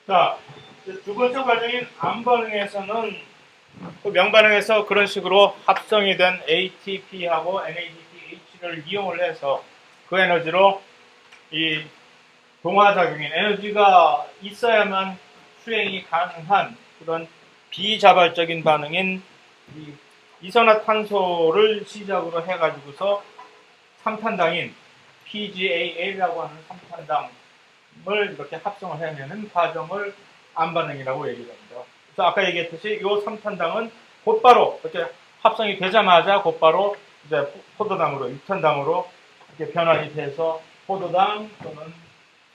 자, 두 번째 과정인 암반응에서는 그 명반응에서 그런 식으로 합성이 된 ATP하고 NADPH를 이용을 해서 그 에너지로 이 동화작용인 에너지가 있어야만 수행이 가능한 그런 비자발적인 반응인 이 이산화탄소를 시작으로 해가지고서 삼탄당인 PGAL이라고 하는 삼탄당을 이렇게 합성을 해내는 과정을 암반응이라고 얘기를 합니다. 그래서 아까 얘기했듯이 이 삼탄당은 곧바로 이렇게 합성이 되자마자 곧바로 이제 포도당으로 유탄당으로 이렇게 변환이 돼서 포도당 또는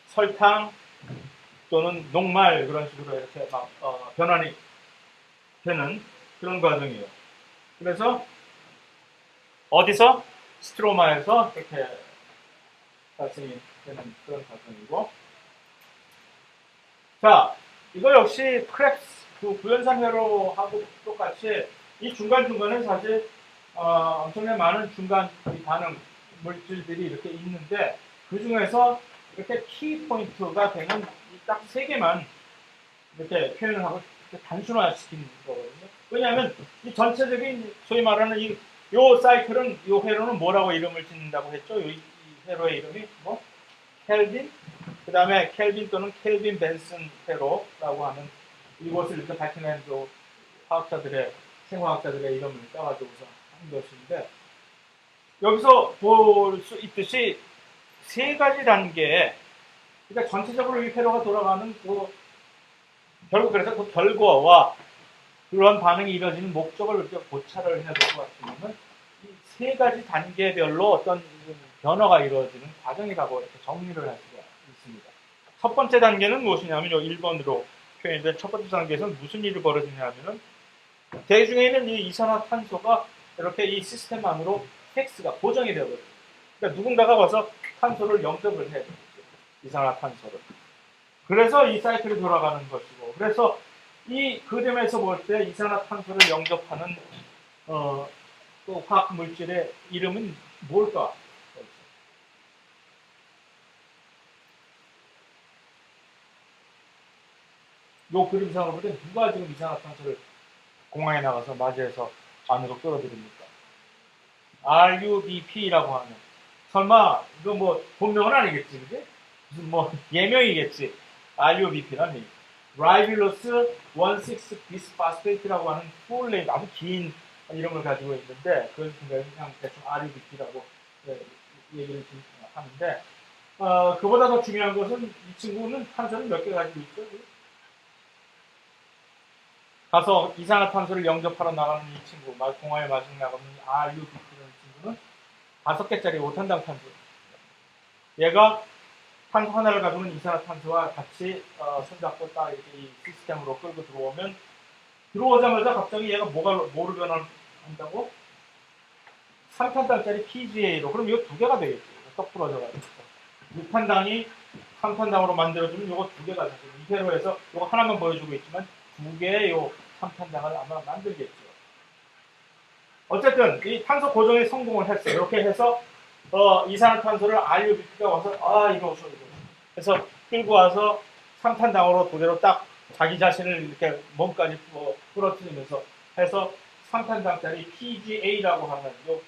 설탕 또는 녹말 그런 식으로 이렇게 막 변환이 되는 그런 과정이에요. 그래서 어디서 스트로마에서 이렇게 발생이 되는 그런 과정이고, 자 이거 역시 크랩스 그 구연산 회로하고 똑같이 이 중간 중간에 사실 엄청나게 많은 중간 반응 물질들이 이렇게 있는데 그 중에서 이렇게 키 포인트가 되는 딱 세 개만 이렇게 표현을 하고 단순화시키는 거거든요. 왜냐하면 이 전체적인 소위 말하는 요 사이클은 요 회로는 뭐라고 이름을 짓는다고 했죠? 이 회로의 이름이 뭐 켈빈, 그 다음에 켈빈 또는 켈빈 벤슨 회로라고 하는 이것을 이렇게 밝혀낸 화학자들의 생화학자들의 이름을 따가지고서 한 것인데 여기서 볼 수 있듯이 세 가지 단계에 그러니까 전체적으로 이 회로가 돌아가는 그 결국 그래서 그 결과와 그런 반응이 이루어지는 목적을 이렇게 고찰을 해야 될 것 같으면 이 세 가지 단계별로 어떤 변화가 이루어지는 과정이라고 이렇게 정리를 할 수가 있습니다. 첫 번째 단계는 무엇이냐면 1번으로 표현된 첫 번째 단계에서는 무슨 일이 벌어지냐면은 대중에 있는 이 이산화탄소가 이렇게 이 시스템 안으로 텍스가 고정이 되어버려요. 그러니까 누군가가 와서 탄소를 영접을 해야 되죠. 이산화탄소를. 그래서 이 사이클이 돌아가는 것이고, 그래서 이 그림에서 볼 때 이산화탄소를 영접하는 또 화학 물질의 이름은 뭘까? 요 그림상으로 볼 때 누가 지금 이산화탄소를 공항에 나가서 맞이해서 안으로 끌어들입니까? RUBP라고 하는. 설마 이거 뭐 본명은 아니겠지, 그지? 무슨 뭐 예명이겠지. RUBP라는 얘기. 라이빌로스 16 비스파스페이트라고 하는 풀네임 아주 긴 이름을 가지고 있는데 그걸 그냥 대충 RUBP라고 얘기를 하는데 그보다 더 중요한 것은 이 친구는 탄소를 몇 개 가지고 있죠? 가서 이산화탄소를 영접하러 나가는 이 친구, 공항에 마중 나가는 RUBP라는 친구는 5개짜리 5탄당 탄소. 얘가 탄소 하나를 가지고는 이산화탄소와 같이 손잡고 딱 이렇게 이 시스템으로 끌고 들어오면 들어오자마자 갑자기 얘가 뭐로 변환한다고? 3탄당짜리 PGA로. 그럼 이거 두 개가 되겠죠. 떡 부러져가지고. 6탄당이 3탄당으로 만들어주면 이거 두 개가 되죠. 이대로 해서 이거 하나만 보여주고 있지만 두 개의 요 3탄당을 아마 만들겠죠. 어쨌든 이 탄소 고정에 성공을 했어요. 이렇게 해서 이산화탄소를 RUBP가 와서 이거 오셔 이거. 그래서 끌고 와서 3탄당으로 도대로 딱 자기 자신을 이렇게 몸까지 부러뜨리면서 해서 3탄당짜리 PGA라고 하는 요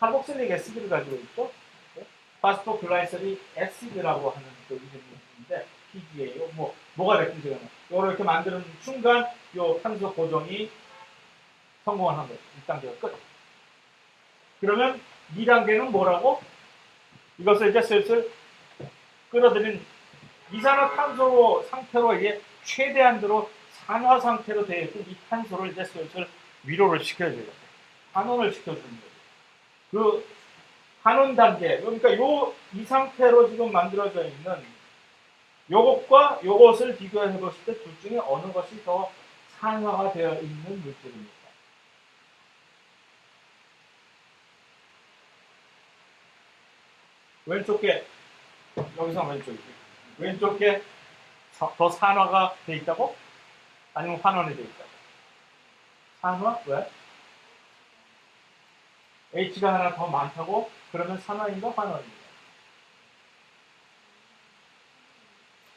카복실릭 애시드를 가지고 있죠. 파스포글라이서리 애시드라고 하는 그 이름인데 PGA 뭐가 됐든지 간에 이렇게 만드는 순간 요 탄소 고정이 성공을 한 거죠. 1단계가 끝. 그러면 2단계는 뭐라고? 이것을 이제 슬슬 끌어들인 이산화탄소 상태로 이게 최대한으로 산화 상태로 되어 있는 이 탄소를 이제 슬슬 위로를 시켜줘요. 환원을 시켜주는 거예요. 그 환원 단계, 그러니까 이 상태로 지금 만들어져 있는 요것과 요것을 비교해 봤을 때 둘 중에 어느 것이 더 산화가 되어 있는 물질입니까? 왼쪽 게 여기서 왼쪽 게 더 산화가 돼 있다고? 아니면 환원이 돼 있다고? 산화? 왜? H가 하나 더 많다고? 그러면 산화인가 환원인가?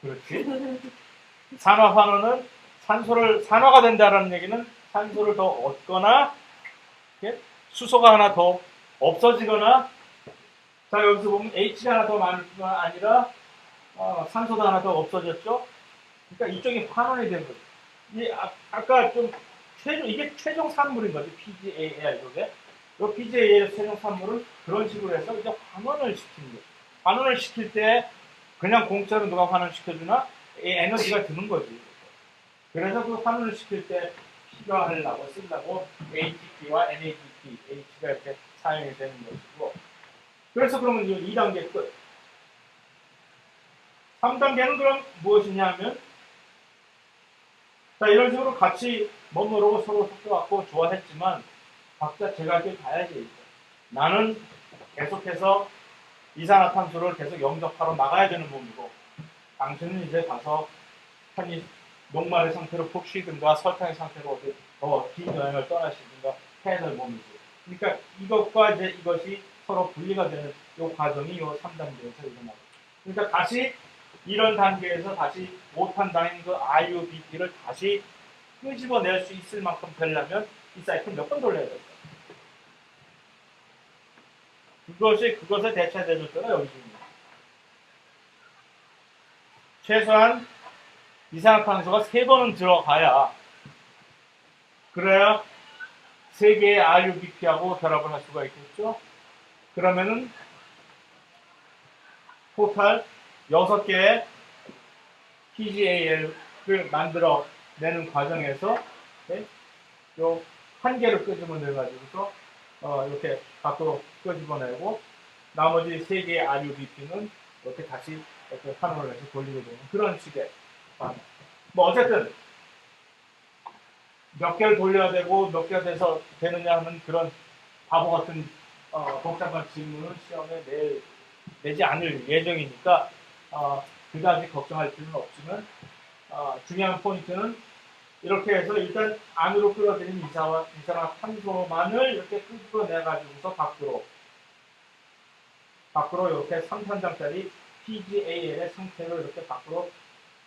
그렇지. 산화환원은 산화가 된다는 얘기는 산소를 더 얻거나 수소가 하나 더 없어지거나, 자 여기서 보면 H가 하나 더 많을 뿐만 아니라 산소도 하나 더 없어졌죠. 그러니까 이쪽이 환원이 된 거죠. 아까 좀 이게 최종 산물인 거죠. PGAL 이게. 이 PGAL 최종 산물은 그런 식으로 해서 이제 환원을 시키는 거죠. 환원을 시킬 때 그냥 공짜로 누가 환원시켜주나? 에너지가 드는 거지. 그래서 그 환원을 시킬 때 필요하려고 쓰려고 ATP와 NADP, H가 이렇게 사용이 되는 것이고, 그래서 그러면 2단계 끝. 3단계는 그럼 무엇이냐 하면, 자, 이런 식으로 같이 머무르고 서로 섞여갖고 좋아했지만, 각자 제각길 가야지. 나는 계속해서 이산화탄소를 계속 영접하러 나가야 되는 몸이고, 당신은 이제 가서 편히 녹말의 상태로 푹 쉬든가 설탕의 상태로 더 긴 여행을 떠나시든가 해야 될 몸이지. 그러니까 이것과 이제 이것이 서로 분리가 되는 이 과정이 이 3단계에서 일어나고. 그러니까 다시 이런 단계에서 다시 5탄당인 그 RUBP를 다시 끄집어낼 수 있을 만큼 되려면 이 사이클 몇 번 돌려야 될까? 그것에 대체되는 때가 여기 있습니다. 최소한 이산화탄소가 3번은 들어가야, 그래야 3개의 RUBP하고 결합을 할 수가 있겠죠. 그러면은 토탈 6개의 PGAL을 만들어내는 과정에서 요 한 개를 끄집어내가지고서 이렇게 밖으로 끄집어내고, 나머지 3개의 RUBP는 이렇게 다시 이렇게 환원을 해서 돌리게 되는 그런 식의 방향. 뭐 어쨌든 몇 개를 돌려야 되고 몇 개가 돼서 되느냐 하는 그런 바보 같은 복잡한 질문은 시험에 내지 않을 예정이니까 그다지 걱정할 필요는 없지만, 중요한 포인트는 이렇게 해서 일단 안으로 끌어들인 이산화탄소만을 이렇게 끄집어내가지고서 밖으로 이렇게 3탄장짜리 PGAL의 상태로 이렇게 밖으로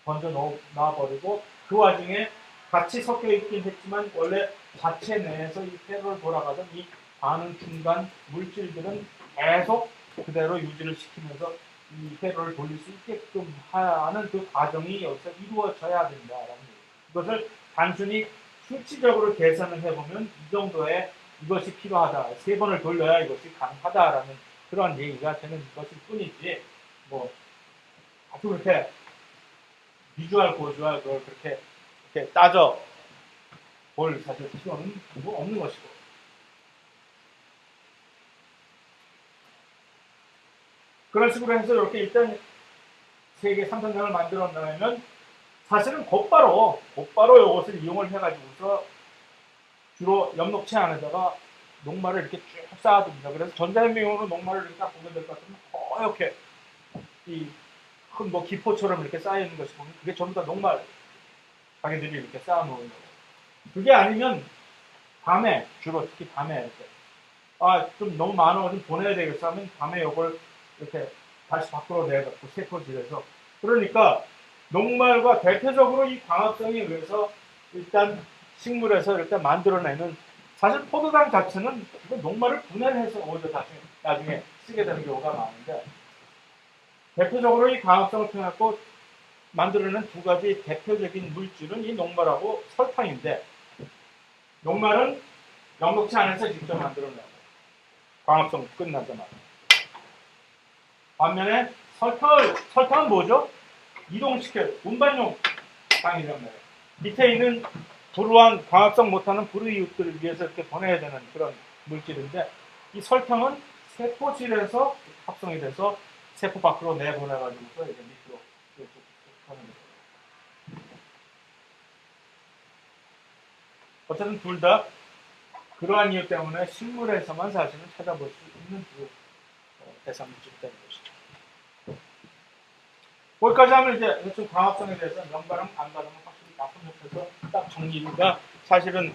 먼저 놔버리고, 그 와중에 같이 섞여 있긴 했지만 원래 자체 내에서 이 회로를 돌아가던 이 반응 중간 물질들은 계속 그대로 유지를 시키면서 이 회로를 돌릴 수 있게끔 하는 그 과정이 여기서 이루어져야 된다라는 얘기예요. 이것을 단순히 수치적으로 계산을 해보면 이 정도의 이것이 필요하다, 3번을 돌려야 이것이 가능하다라는 그런 얘기가 되는 것일 뿐이지, 뭐 아주 그렇게 비주얼 고주얼 그걸 그렇게 따져 볼 사실 필요는 없는 것이고. 그런 식으로 해서 이렇게 일단 세계 3탄장을 만들어 놓으면 사실은 곧바로 이것을 이용을 해가지고서 주로 엽록체 안에다가 녹말을 이렇게 쭉 쌓아둡니다. 그래서 전자현미용으로 녹말을 이렇게 딱 보게 될 것 같으면 허옇게 이 큰 뭐 기포처럼 이렇게 쌓여 있는 것이 보면 그게 전부 다 녹말 가게들이 이렇게 쌓아놓은 거예요. 그게 아니면 밤에, 주로 특히 밤에 이렇게 좀 너무 많아 좀 보내야 되겠어 하면 밤에 이걸 이렇게 다시 밖으로 내갖고 세포질해서, 그러니까 녹말과 대표적으로 이 광합성에 의해서 일단 식물에서 일단 만들어내는, 사실 포도당 자체는 녹말을 분해를 해서 오히려 나중에 쓰게 되는 경우가 많은데, 대표적으로 이 광합성을 통해서 만들어낸 2가지 대표적인 물질은 이 녹말하고 설탕인데, 녹말은 엽록체 안에서 직접 만들어내고 광합성 끝나자마자. 반면에 설탕은 뭐죠? 이동시켜 운반용 당이란 말이에요. 밑에 있는 불우한 광합성 못하는 불우이웃들을 위해서 이렇게 보내야 되는 그런 물질인데, 이 설탕은 세포질에서 합성이 돼서 세포 밖으로 내보내가지고서 이제 밑으로 하는 거예요. 어쨌든 둘 다 그러한 이유 때문에 식물에서만 사실은 찾아볼 수 있는 두 대상물질이 되는 것이죠. 거기까지 하면 이제 대충 광합성에 대해서 연가랑 안가랑은 확실히 나쁜옆에서 딱 정리가 사실은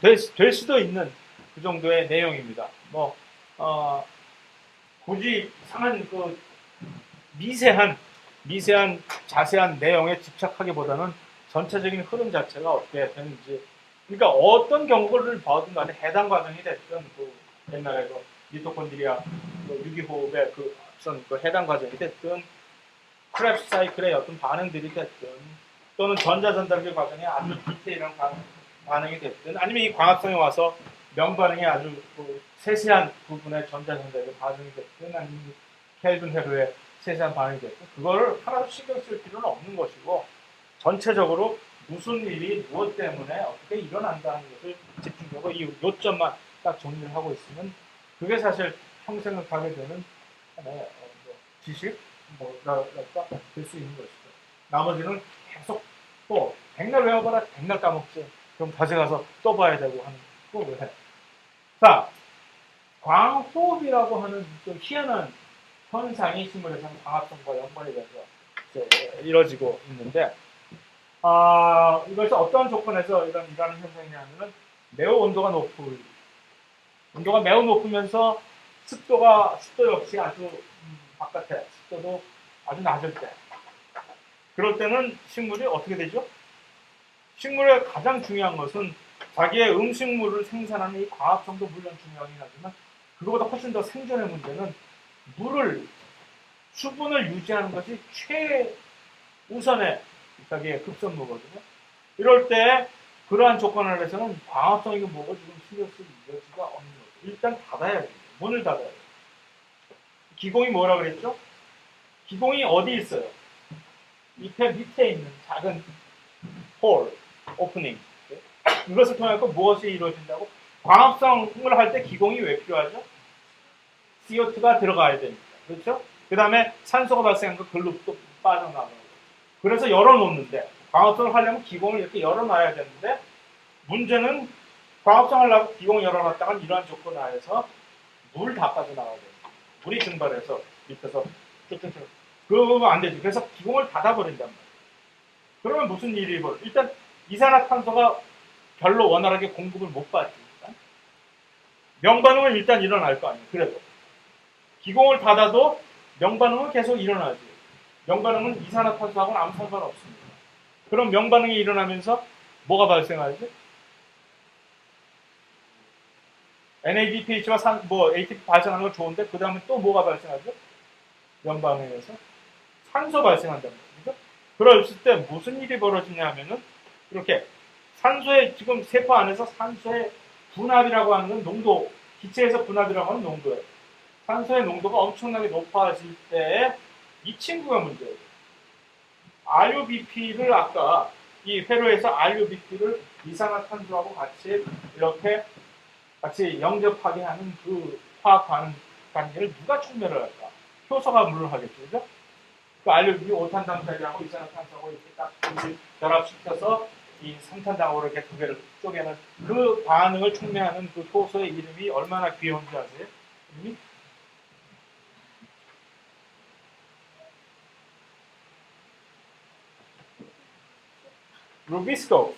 될 수도 있는 그 정도의 내용입니다. 굳이 상한 그 미세한 미세한 자세한 내용에 집착하기보다는 전체적인 흐름 자체가 어떻게 되는지, 그러니까 어떤 경우를 봐든 간에 해당 과정이 됐든 그 옛날에 그 미토콘드리아 그 유기호흡의 그 앞선 그 해당 과정이 됐든 크랩스 사이클의 어떤 반응들이 됐든 또는 전자전달계 과정에 아주 디테일한 반응이 됐든 아니면 이 광합성에 와서 명반응이 아주 그 세세한 부분의 전자전달계 반응이 됐든 아니면 켈빈 회로의 세세한 반응이 됐든 그거를 하나도 신경 쓸 필요는 없는 것이고 전체적으로 무슨 일이 무엇 때문에 어떻게 일어난다는 것을 집중적으로 이 요점만 딱 정리를 하고 있으면 그게 사실 평생을 가게 되는 하나의 지식 뭐랄까 될 수 있는 것이죠. 나머지는 계속 또 백날 외워봐라 백날 까먹지. 그럼 다시 가서 또 봐야 되고 하는 거 해. 자, 광호흡이라고 하는 좀 희한한 현상이 식물에서는 광합성과 연관이 돼서 이루어지고 있는데 이것이 어떠한 조건에서 일어나는 현상이냐면은 온도가 매우 높으면서 습도 역시 아주 바깥에 습도도 아주 낮을 때 그럴 때는 식물이 어떻게 되죠? 식물의 가장 중요한 것은 자기의 음식물을 생산하는 이 광합성도 물론 중요하긴 하지만 그거보다 훨씬 더 생존의 문제는 수분을 유지하는 것이 최우선의 자기의 급선무거든요. 이럴 때 그러한 조건 아래서는 광합성이 뭐고 지금 신경 쓸 여지가 없는 거죠. 일단 닫아야 돼요. 문을 닫아야 돼요. 기공이 뭐라 그랬죠? 기공이 어디 있어요? 밑에 있는 작은 홀, 오프닝. 이것을 통해 무엇이 이루어진다고? 광합성을 할 때 기공이 왜 필요하죠? CO2가 들어가야 됩니다. 그렇죠? 그 다음에 산소가 발생한 거 글로 또 빠져나가고. 그래서 열어놓는데 광합성을 하려면 기공을 이렇게 열어놔야 되는데 문제는 광합성을 하려고 기공을 열어놨다가 이러한 조건 하에서 물 다 빠져나가야 됩니다. 물이 증발해서 밑에서 쭉쭉쭉 그러면 안 되지. 그래서 기공을 닫아버린단 말이에요. 그러면 무슨 일이 벌어요? 일단 이산화탄소가 별로 원활하게 공급을 못 받지. 명반응은 일단 일어날 거 아니에요. 그래도 기공을 닫아도 명반응은 계속 일어나지. 명반응은 이산화탄소하고는 아무 상관없습니다. 그럼 명반응이 일어나면서 뭐가 발생하지? NADPH와 ATP 발생하는 건 좋은데 그 다음에 또 뭐가 발생하죠? 명반응에서 산소 발생한다는 거죠. 그랬을 때 무슨 일이 벌어지냐 하면은 이렇게 산소의 지금 세포 안에서 산소의 분압이라고 하는 건 농도, 기체에서 분압이라고 하는 농도예요. 산소의 농도가 엄청나게 높아질 때 이 친구가 문제예요. RUBP를 아까 이 회로에서 RUBP를 이산화탄소하고 같이 이렇게 같이 영접하게 하는 그 화학 반응 관계를 누가 촉멸을 할까? 효소가 물을 하겠죠, 그죠? 그 RUBP 5탄당사리하고 이산화탄소하고 이렇게 딱 결합시켜서 이 3탄당으로 이렇게 두 개를 쪼개는 그 반응을 촉매하는 그 효소의 이름이 얼마나 귀여운지 아세요? 이름이? 루비스코.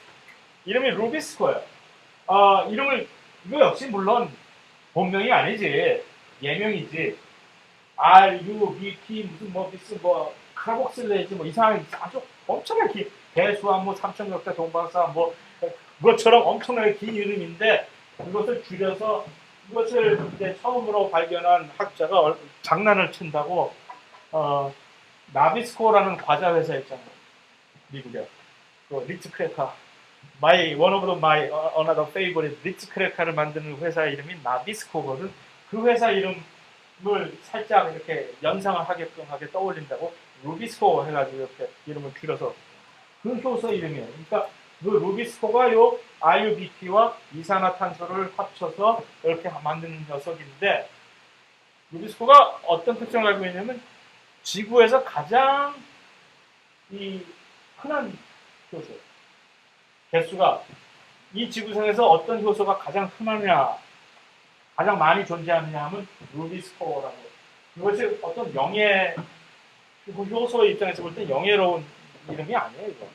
이름이 루비스코예요. 이거 역시 물론 본명이 아니지. 예명이지. RUBP 무슨 비스 카복실레이지 이상한 아주 엄청나게 대수암 삼천역대 동방사 그것처럼 엄청나게 긴 이름인데 그것을 줄여서 이것을 이제 처음으로 발견한 학자가 장난을 친다고 나비스코라는 과자 회사 있잖아요. 미국에. 그 리츠 크래커. one of my another favorite 리츠 크래커를 만드는 회사 이름이 나비스코거든. 그 회사 이름을 살짝 이렇게 연상을 하게끔 하게 떠올린다고 루비스코 해가지고 이렇게 이름을 줄여서 그 효소 이름이에요. 그러니까 그 루비스코가 요 RUBP와 이산화탄소를 합쳐서 이렇게 만드는 녀석인데 루비스코가 어떤 특징을 가지고 있냐면 지구에서 가장 이 흔한 효소. 개수가 이 지구상에서 어떤 효소가 가장 흔하냐, 가장 많이 존재하느냐 하면 루비스코라고. 이것이 어떤 효소의 입장에서 볼 때 영예로운 이름이 아니에요. 이거.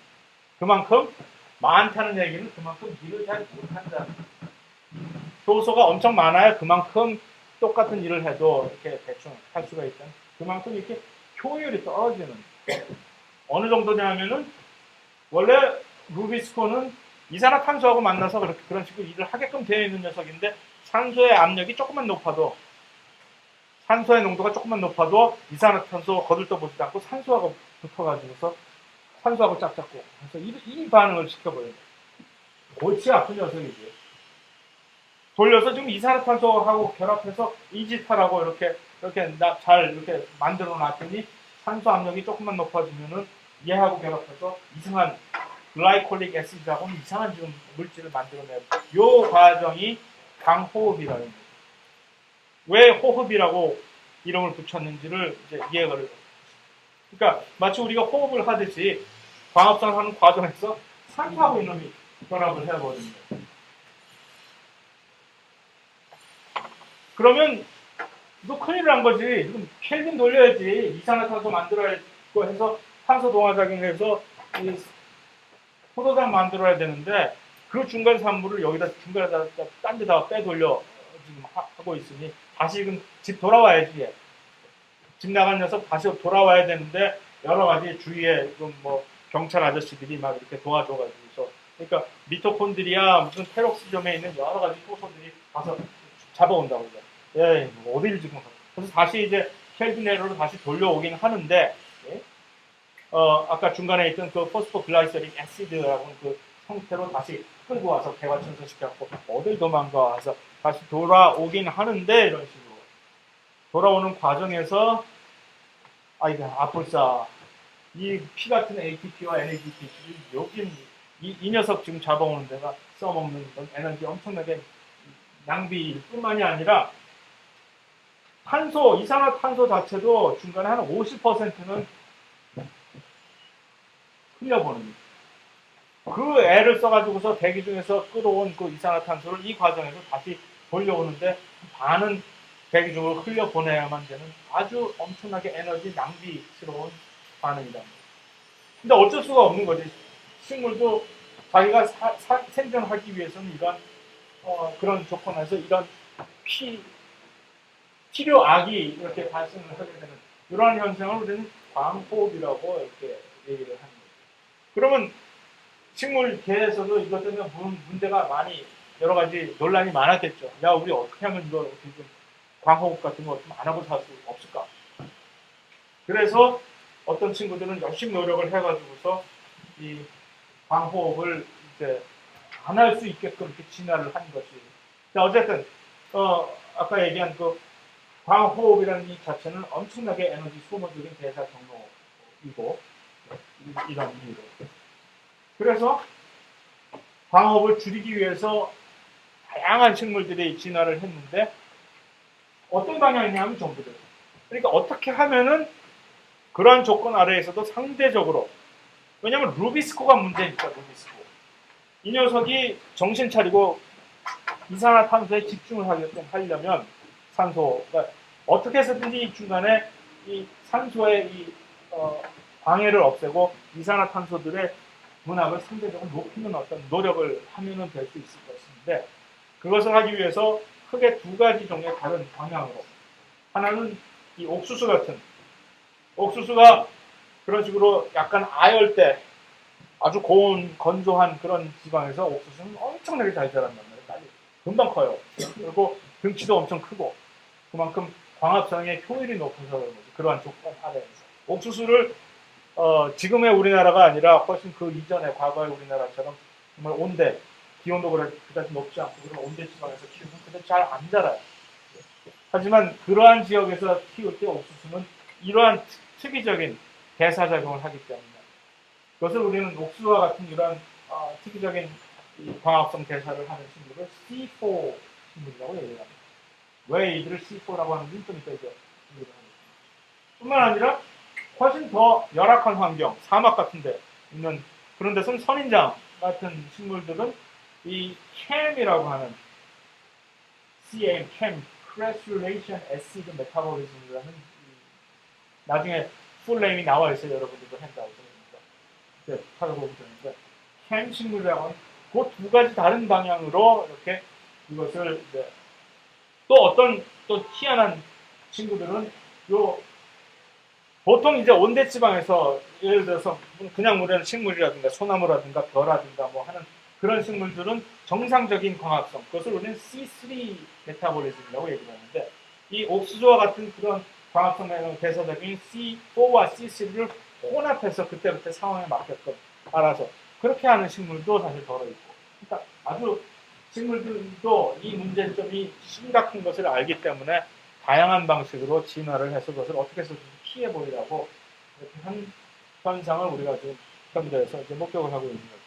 그만큼 많다는 얘기는 그만큼 일을 잘 못한다. 효소가 엄청 많아야 그만큼 똑같은 일을 해도 이렇게 대충 할 수가 있다. 그만큼 이렇게 효율이 떨어지는 어느 정도냐면은 원래 루비스코는 이산화탄소하고 만나서 그런 식으로 일을 하게끔 되어 있는 녀석인데 산소의 압력이 조금만 높아도 산소의 농도가 조금만 높아도 이산화탄소 거들떠보지도 않고 산소하고 붙어가지고서 산소하고 짝짝고 그래서 이 반응을 시켜버려요. 골치 아픈 녀석이지. 돌려서 지금 이산화탄소하고 결합해서 이지탈하고 이렇게 잘 이렇게 만들어 놨더니 산소 압력이 조금만 높아지면은 얘하고 결합해서 이상한 글라이콜릭 애시드하고 이상한 지금 물질을 만들어내요. 요 과정이 강호흡이라는 거예요. 왜 호흡이라고 이름을 붙였는지를 이제 이해를. 그러니까 마치 우리가 호흡을 하듯이 광합성을 하는 과정에서 산소하고 이놈이 결합을 해버립니다. 그러면 이거 큰일 난 거지. 지금 켈빈 돌려야지. 이산화탄소 만들어야 고 해서 탄소 동화작용을 해서 이 포도당 만들어야 되는데 그 중간 산물을 여기다 중간에다 딴 데다가 빼돌려 지금 하고 있으니 다시 지금 집 돌아와야지. 집 나간 녀석 다시 돌아와야 되는데 여러 가지 주위에 뭐 경찰 아저씨들이 막 이렇게 도와줘가지고서 그러니까 미토콘드리아 무슨 페록시점에 있는 여러 가지 효소들이 가서 잡아온다고 그러죠. 예, 뭐 어디를 지금 그래서 다시 이제 켈빈에로로 다시 돌려오긴 하는데 예? 아까 중간에 있던 그 포스포글라이세릭 애시드라고 그 형태로 다시 끌고 와서 개화천선시켜갖고 어딜 도망가 와서 다시 돌아오긴 하는데 이런 식으로 돌아오는 과정에서 아이고 아플싸 이 피 같은 ATP와 NADP 여긴 이 녀석 지금 잡아오는 데가 써먹는 에너지 엄청나게 낭비일 뿐만이 아니라 탄소, 이산화탄소 자체도 중간에 한 50%는 흘려보냅니다. 그 애를 써가지고서 대기 중에서 끌어온 그 이산화탄소를 이 과정에서 다시 돌려오는데 반은 대기 중으로 흘려보내야만 되는 아주 엄청나게 에너지 낭비스러운 반응이다. 근데 어쩔 수가 없는 거지. 식물도 자기가 생존하기 위해서는 이런 그런 조건에서 이런 필요악이 이렇게 발생을 하게 되는 이러한 현상을 우리는 광호흡이라고 이렇게 얘기를 합니다. 그러면 식물계에서도 이것 때문에 문제가 많이 여러 가지 논란이 많았겠죠. 야, 우리 어떻게 하면 이거 좀 광호흡 같은 거 좀 안 하고 살 수 없을까? 그래서 어떤 친구들은 열심히 노력을 해가지고서 이 광호흡을 이제 안 할 수 있게끔 이렇게 진화를 한 것이. 자, 어쨌든 아까 얘기한 그 광호흡이라는 이 자체는 엄청나게 에너지 소모적인 대사 경로이고 이런 이유로. 그래서 광호흡을 줄이기 위해서 다양한 식물들이 진화를 했는데 어떤 방향이냐면 전부들. 그러니까 어떻게 하면은 그러한 조건 아래에서도 상대적으로 왜냐하면 루비스코가 문제니까 루비스코. 이 녀석이 정신 차리고 이산화탄소에 집중을 하려면 산소가 어떻게 해서든지 이 중간에 이 산소의 이 방해를 없애고 이산화탄소들의 문학을 상대적으로 높이는 어떤 노력을 하면은 될 수 있을 것인데 그것을 하기 위해서 크게 두 가지 종류의 다른 방향으로 하나는 이 옥수수 같은 옥수수가 그런 식으로 약간 아열대 아주 고온 건조한 그런 지방에서 옥수수는 엄청나게 잘 자란단 말이에요. 빨리 금방 커요. 그리고 등치도 엄청 크고 그만큼 광합성의 효율이 높아서 그런 거죠. 그러한 조건 아래에서 옥수수를 지금의 우리나라가 아니라 훨씬 그 이전에 과거의 우리나라처럼 정말 온대 기온도 그다지 높지 않고 그런 온대 지방에서 키우면 그다지 잘 안 자라요. 하지만 그러한 지역에서 키울 때 옥수수는 이러한 특이적인 대사작용을 하기 때문에 그것을 우리는 옥수수와 같은 이러한 특이적인 광합성 대사를 하는 식물을 C4 식물이라고 얘기를 합니다. 왜 이들을 C4라고 하는지 좀 이따 이제 얘기를 하겠습니다. 뿐만 아니라 훨씬 더 열악한 환경, 사막 같은 데 있는 그런 데서는 선인장 같은 식물들은 이 CAM이라고 하는 CAM, Crassulacean Acid Metabolism이라는 나중에 풀네임이 나와 있어요. 여러분들도 한다고 생각합니다. 찾아보면 되는데 CAM 식물이라고 하는 그 두 가지 다른 방향으로 이렇게 이것을 이제 또 어떤 또 희한한 친구들은 요 보통 이제 온대 지방에서 예를 들어서 그냥 물에는 식물이라든가 소나무라든가 벼라든가 뭐 하는 그런 식물들은 정상적인 광합성, 그것을 우리는 C3 메타볼리즘이라고 얘기를 하는데, 이 옥수수와 같은 그런 광합성 대사적인 C4와 C3를 혼합해서 그때그때 상황에 맞게끔 알아서 그렇게 하는 식물도 사실 덜어있고, 그러니까 아주 식물들도 이 문제점이 심각한 것을 알기 때문에 다양한 방식으로 진화를 해서 그것을 어떻게 해서 피해 보이라고 이렇게 한 현상을 우리가 지금 현대에서 이제 목격을 하고 있는 거죠.